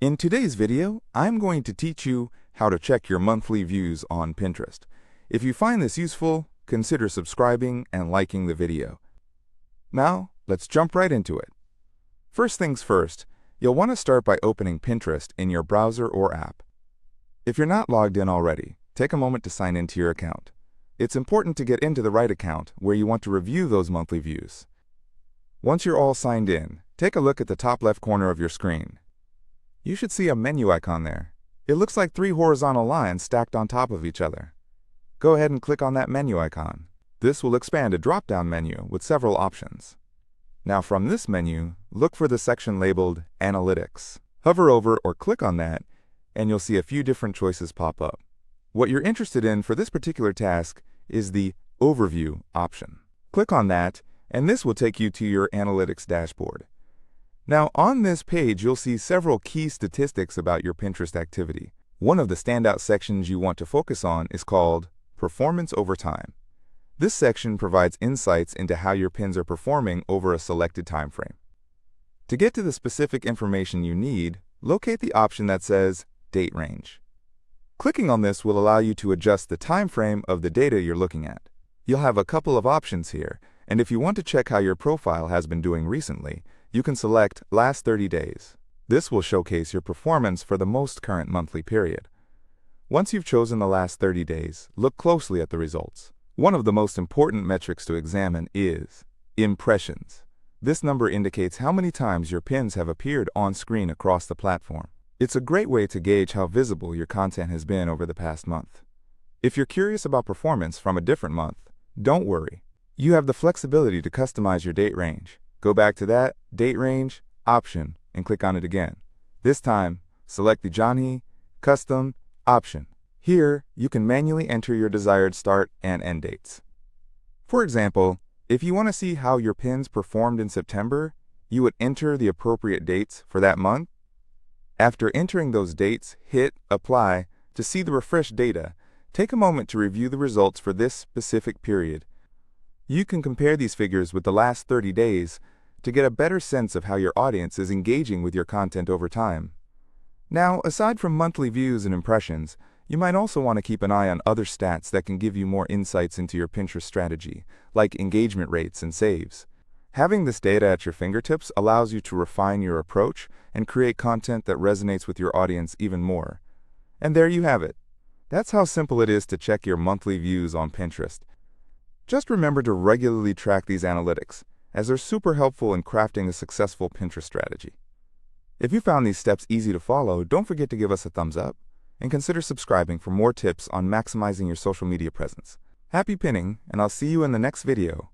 In today's video, I'm going to teach you how to check your monthly views on Pinterest. If you find this useful, consider subscribing and liking the video. Now, let's jump right into it. First things first, you'll want to start by opening Pinterest in your browser or app. If you're not logged in already, take a moment to sign into your account. It's important to get into the right account where you want to review those monthly views. Once you're all signed in, take a look at the top left corner of your screen. You should see a menu icon there. It looks like 3 horizontal lines stacked on top of each other. Go ahead and click on that menu icon. This will expand a drop-down menu with several options. Now from this menu, look for the section labeled Analytics. Hover over or click on that, and you'll see a few different choices pop up. What you're interested in for this particular task is the Overview option. Click on that, and this will take you to your Analytics dashboard. Now, on this page, you'll see several key statistics about your Pinterest activity. One of the standout sections you want to focus on is called Performance Over Time. This section provides insights into how your pins are performing over a selected time frame. To get to the specific information you need, locate the option that says Date Range. Clicking on this will allow you to adjust the time frame of the data you're looking at. You'll have a couple of options here, and if you want to check how your profile has been doing recently, you can select Last 30 Days. This will showcase your performance for the most current monthly period. Once you've chosen the last 30 days, look closely at the results. One of the most important metrics to examine is impressions. This number indicates how many times your pins have appeared on screen across the platform. It's a great way to gauge how visible your content has been over the past month. If you're curious about performance from a different month, don't worry. You have the flexibility to customize your date range. Go back to that Date Range option and click on it again. This time, select the Janhi Custom option. Here, you can manually enter your desired start and end dates. For example, if you want to see how your pins performed in September, you would enter the appropriate dates for that month. After entering those dates, hit Apply to see the refreshed data. Take a moment to review the results for this specific period. You can compare these figures with the last 30 days to get a better sense of how your audience is engaging with your content over time. Now, aside from monthly views and impressions, you might also want to keep an eye on other stats that can give you more insights into your Pinterest strategy, like engagement rates and saves. Having this data at your fingertips allows you to refine your approach and create content that resonates with your audience even more. And there you have it. That's how simple it is to check your monthly views on Pinterest. Just remember to regularly track these analytics, as they're super helpful in crafting a successful Pinterest strategy. If you found these steps easy to follow, don't forget to give us a thumbs up and consider subscribing for more tips on maximizing your social media presence. Happy pinning, and I'll see you in the next video.